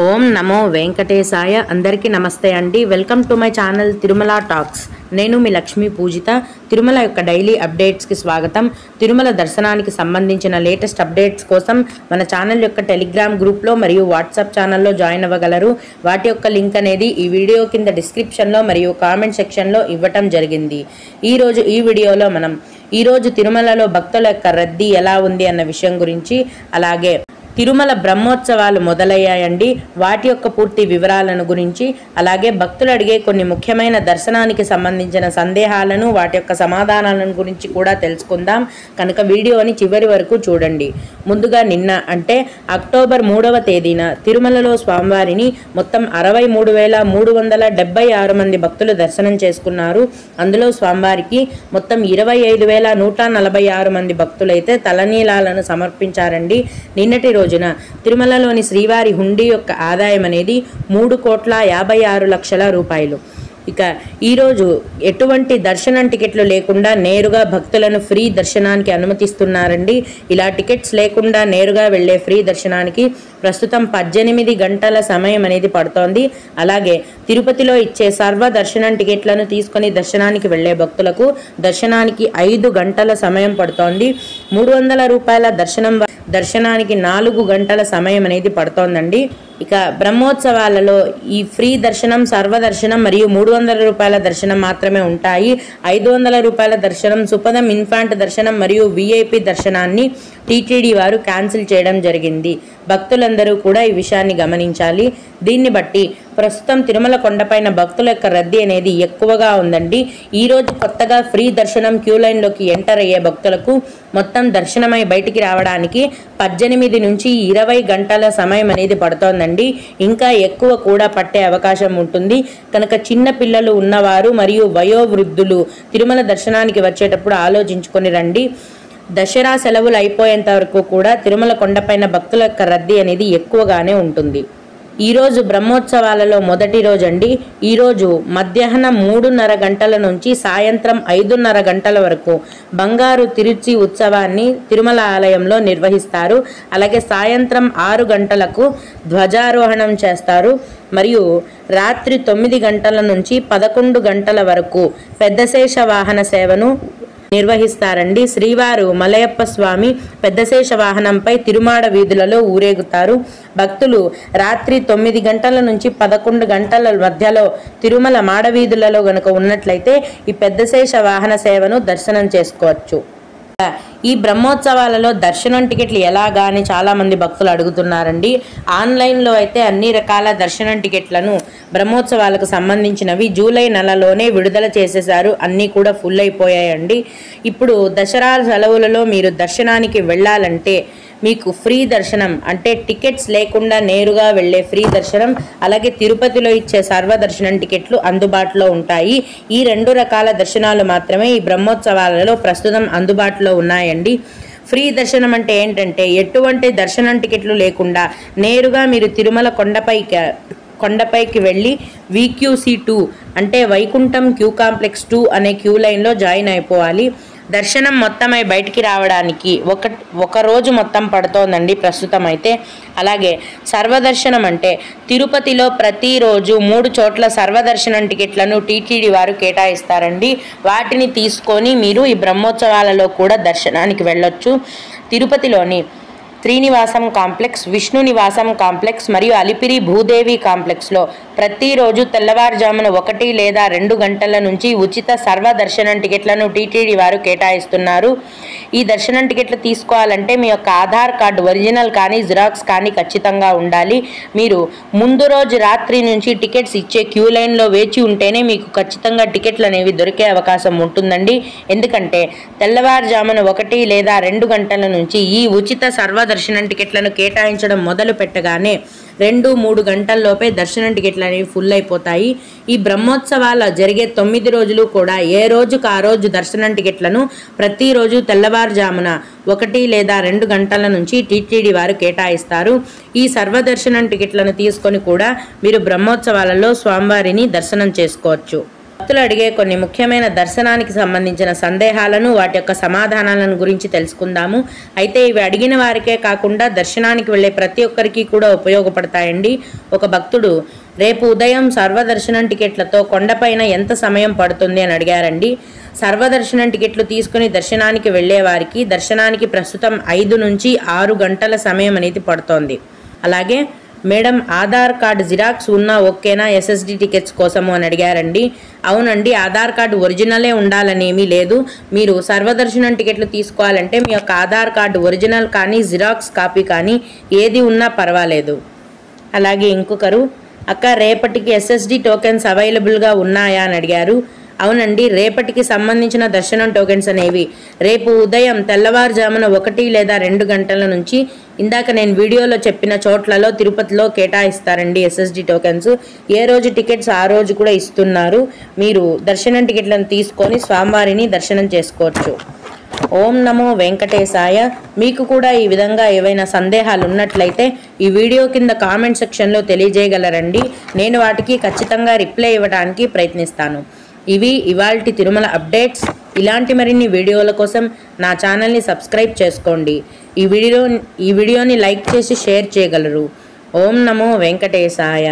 ఓం నమో వెంకటేశాయ. అందరికీ నమస్తే అండి. Welcome to my channel Tirumala talks. నేను మీ లక్ష్మీ పూజిత. తిరుమల యొక్క డైలీ అప్డేట్స్కి స్వాగతం. తిరుమల దర్శనానికి సంబంధించిన లేటెస్ట్ అప్డేట్స్ కోసం మన ఛానల్ యొక్క టెలిగ్రామ్ గ్రూప్లో మరియు వాట్సాప్ ఛానల్లో జాయిన్ అవ్వగలరు. వాటి యొక్క లింక్ అనేది ఈ వీడియో కింద డిస్క్రిప్షన్లో మరియు కామెంట్ సెక్షన్లో ఇవ్వటం జరిగింది. ఈ వీడియోలో మనం ఈరోజు తిరుమలలో భక్తుల యొక్క రద్దీ ఎలా ఉంది అన్న విషయం గురించి, అలాగే తిరుమల బ్రహ్మోత్సవాలు మొదలయ్యాయండి, వాటి యొక్క పూర్తి వివరాలను గురించి, అలాగే భక్తులు అడిగే కొన్ని ముఖ్యమైన దర్శనానికి సంబంధించిన సందేహాలను, వాటి యొక్క సమాధానాలను గురించి కూడా తెలుసుకుందాం. కనుక వీడియోని చివరి వరకు చూడండి. ముందుగా నిన్న అంటే అక్టోబర్ 3వ తేదీన తిరుమలలో స్వామివారిని మొత్తం 63,376 మంది భక్తులు దర్శనం చేసుకున్నారు. అందులో స్వామివారికి మొత్తం 25,146 మంది భక్తులైతే తలనీలాలను సమర్పించారండి. నిన్నటి రోజున తిరుమలలోని శ్రీవారి హుండీ యొక్క ఆదాయం అనేది 3,56,00,000 రూపాయలు. ఇక ఈరోజు ఎటువంటి దర్శనం టికెట్లు లేకుండా నేరుగా భక్తులను ఫ్రీ దర్శనానికి అనుమతిస్తున్నారండి. ఇలా టికెట్స్ లేకుండా నేరుగా వెళ్లే ఫ్రీ దర్శనానికి ప్రస్తుతం 18 గంటల సమయం అనేది పడుతోంది. అలాగే తిరుపతిలో ఇచ్చే సర్వ దర్శనం టికెట్లను తీసుకొని దర్శనానికి వెళ్లే భక్తులకు దర్శనానికి 5 గంటల సమయం పడుతోంది. 300 రూపాయల దర్శనానికి 4 గంటల సమయం అనేది పడుతోందండి. ఇక బ్రహ్మోత్సవాలలో ఈ ఫ్రీ దర్శనం, సర్వదర్శనం మరియు 300 రూపాయల దర్శనం మాత్రమే ఉంటాయి. 500 రూపాయల దర్శనం, సుపదం ఇన్ఫాంట్ దర్శనం మరియు విఐపి దర్శనాన్ని టీటీడీ వారు క్యాన్సిల్ చేయడం జరిగింది. భక్తులందరూ కూడా ఈ విషయాన్ని గమనించాలి. దీన్ని బట్టి ప్రస్తుతం తిరుమల కొండపైన భక్తుల యొక్క రద్దీ అనేది ఎక్కువగా ఉందండి. ఈరోజు కొత్తగా ఫ్రీ దర్శనం క్యూ లైన్లోకి ఎంటర్ అయ్యే భక్తులకు మొత్తం దర్శనమై బయటికి రావడానికి 18 నుంచి 20 గంటల సమయం అనేది పడుతోందండి. ఇంకా ఎక్కువ కూడా పట్టే అవకాశం ఉంటుంది. కనుక చిన్న పిల్లలు ఉన్నవారు మరియు వయోవృద్ధులు తిరుమల దర్శనానికి వచ్చేటప్పుడు ఆలోచించుకొని రండి. దసరా సెలవులు అయిపోయేంత వరకు కూడా తిరుమల కొండపైన భక్తుల యొక్క రద్దీ అనేది ఎక్కువగానే ఉంటుంది. ఈరోజు బ్రహ్మోత్సవాలలో మొదటి రోజు అండి. ఈరోజు మధ్యాహ్నం 3:30 గంటల నుంచి సాయంత్రం 5:30 గంటల వరకు బంగారు తిరుచి ఉత్సవాన్ని తిరుమల ఆలయంలో నిర్వహిస్తారు. అలాగే సాయంత్రం 6 గంటలకు ధ్వజారోహణం చేస్తారు. మరియు రాత్రి 9 గంటల నుంచి 11 గంటల వరకు పెద్దశేష వాహన సేవను నిర్వహిస్తారండి. శ్రీవారు మలయప్ప స్వామి పెద్దశేష వాహనంపై తిరుమాడ వీధులలో ఊరేగుతారు. భక్తులు రాత్రి 9 గంటల నుంచి 11 గంటల మధ్యలో తిరుమల మాడవీధులలో గనుక ఉన్నట్లయితే ఈ పెద్దశేష వాహన సేవను దర్శనం చేసుకోవచ్చు. ఈ బ్రహ్మోత్సవాలలో దర్శనం టికెట్లు ఎలాగా అని చాలామంది భక్తులు అడుగుతున్నారండి. ఆన్లైన్లో అయితే అన్ని రకాల దర్శనం టికెట్లను బ్రహ్మోత్సవాలకు సంబంధించినవి జూలై నెలలోనే విడుదల చేసేశారు. అన్నీ కూడా ఫుల్ అయిపోయాయండి. ఇప్పుడు దసరా సెలవులలో మీరు దర్శనానికి వెళ్ళాలంటే మీకు ఫ్రీ దర్శనం అంటే టికెట్స్ లేకుండా నేరుగా వెళ్ళే ఫ్రీ దర్శనం, అలాగే తిరుపతిలో ఇచ్చే సర్వదర్శనం టికెట్లు అందుబాటులో ఉంటాయి. ఈ 2 రకాల దర్శనాలు మాత్రమే ఈ బ్రహ్మోత్సవాలలో ప్రస్తుతం అందుబాటులో ఉన్నాయండి. ఫ్రీ దర్శనం అంటే ఏంటంటే ఎటువంటి దర్శనం టికెట్లు లేకుండా నేరుగా మీరు తిరుమల కొండపైకి వెళ్ళి VQC2 అంటే వైకుంఠం క్యూ కాంప్లెక్స్ 2 అనే క్యూ లైన్లో జాయిన్ అయిపోవాలి. దర్శనం మొత్తమై బయటికి రావడానికి ఒక రోజు మొత్తం పడుతోందండి ప్రస్తుతం అయితే. అలాగే సర్వదర్శనం అంటే తిరుపతిలో ప్రతిరోజు 3 చోట్ల సర్వదర్శనం టికెట్లను టీటీడీ వారు కేటాయిస్తారండి. వాటిని తీసుకొని మీరు ఈ బ్రహ్మోత్సవాలలో కూడా దర్శనానికి వెళ్ళొచ్చు. తిరుపతిలోని శ్రీనివాసం కాంప్లెక్స్, విష్ణు నివాసం కాంప్లెక్స్ మరియు అలిపిరి భూదేవి కాంప్లెక్స్లో ప్రతిరోజు తెల్లవారుజామున 1 లేదా 2 గంటల నుంచి ఉచిత సర్వదర్శనం టికెట్లను టీటీడీ వారు కేటాయిస్తున్నారు. ఈ దర్శనం టికెట్లు తీసుకోవాలంటే మీ యొక్క ఆధార్ కార్డు ఒరిజినల్ కానీ జిరాక్స్ కానీ ఖచ్చితంగా ఉండాలి. మీరు ముందు రోజు రాత్రి నుంచి టికెట్స్ ఇచ్చే క్యూ లైన్లో వేచి ఉంటేనే మీకు ఖచ్చితంగా టికెట్లు అనేవి దొరికే అవకాశం ఉంటుందండి. ఎందుకంటే తెల్లవారుజామున 1 లేదా 2 గంటల నుంచి ఈ ఉచిత దర్శనం టికెట్లను కేటాయించడం మొదలు పెట్టగానే 2-3 గంటల్లోపే దర్శనం టికెట్లు అనేవి ఫుల్ అయిపోతాయి. ఈ బ్రహ్మోత్సవాలు జరిగే 9 రోజులు కూడా ఏ రోజుకు ఆ రోజు దర్శనం టికెట్లను ప్రతిరోజు తెల్లవారుజామున 1 లేదా 2 గంటల నుంచి టీటీడీ వారు కేటాయిస్తారు. ఈ సర్వదర్శనం టికెట్లను తీసుకొని కూడా మీరు బ్రహ్మోత్సవాలలో స్వామివారిని దర్శనం చేసుకోవచ్చు. భక్తులు అడిగే కొన్ని ముఖ్యమైన దర్శనానికి సంబంధించిన సందేహాలను వాటి యొక్క సమాధానాలను గురించి తెలుసుకుందాము. అయితే ఇవి అడిగిన వారికే కాకుండా దర్శనానికి వెళ్ళే ప్రతి ఒక్కరికి కూడా ఉపయోగపడతాయండి. ఒక భక్తుడు రేపు ఉదయం సర్వదర్శనం టికెట్లతో కొండపైన ఎంత సమయం పడుతుంది అని అడిగారండి. సర్వదర్శనం టికెట్లు తీసుకుని దర్శనానికి వెళ్ళే వారికి దర్శనానికి ప్రస్తుతం 5 నుంచి 6 గంటల సమయం అనేది పడుతోంది. అలాగే మేడం ఆధార్ కార్డు జిరాక్స్ ఉన్నా ఓకేనా ఎస్ఎస్డి టికెట్స్ కోసము అని అడిగారండి. అవునండి, ఆధార్ కార్డు ఒరిజినలే ఉండాలని ఏమీ లేదు. మీరు సర్వదర్శనం టికెట్లు తీసుకోవాలంటే మీ యొక్క ఆధార్ కార్డు ఒరిజినల్ కానీ జిరాక్స్ కాపీ కానీ ఏది ఉన్నా పర్వాలేదు. అలాగే ఇంకొకరు, అక్క రేపటికి ఎస్ఎస్డి టోకెన్స్ అవైలబుల్గా ఉన్నాయా అని అడిగారు. అవునండి, రేపటికి సంబంధించిన దర్శనం టోకెన్స్ అనేవి రేపు ఉదయం తెల్లవారుజామున 1 లేదా 2 గంటల నుంచి ఇందాక నేను వీడియోలో చెప్పిన చోట్లలో తిరుపతిలో కేటాయిస్తారండి ఎస్ఎస్డి టోకెన్స్. ఏ రోజు టికెట్స్ ఆ రోజు కూడా ఇస్తున్నారు. మీరు దర్శనం టికెట్లను తీసుకొని స్వామివారిని దర్శనం చేసుకోవచ్చు. ఓం నమో వెంకటేశాయ. మీకు కూడా ఈ విధంగా ఏవైనా సందేహాలు ఉన్నట్లయితే ఈ వీడియో కింద కామెంట్ సెక్షన్లో తెలియజేయగలరండి. నేను వాటికి ఖచ్చితంగా రిప్లై ఇవ్వడానికి ప్రయత్నిస్తాను. ఇవి ఇవాల్టి తిరుమల అప్డేట్స్. ఇలాంటి మరిన్ని వీడియోల కోసం నా ఛానల్ని సబ్స్క్రైబ్ చేసుకోండి. ఈ వీడియోని లైక్ చేసి షేర్ చేయగలరు. ఓం నమో వెంకటేశాయ.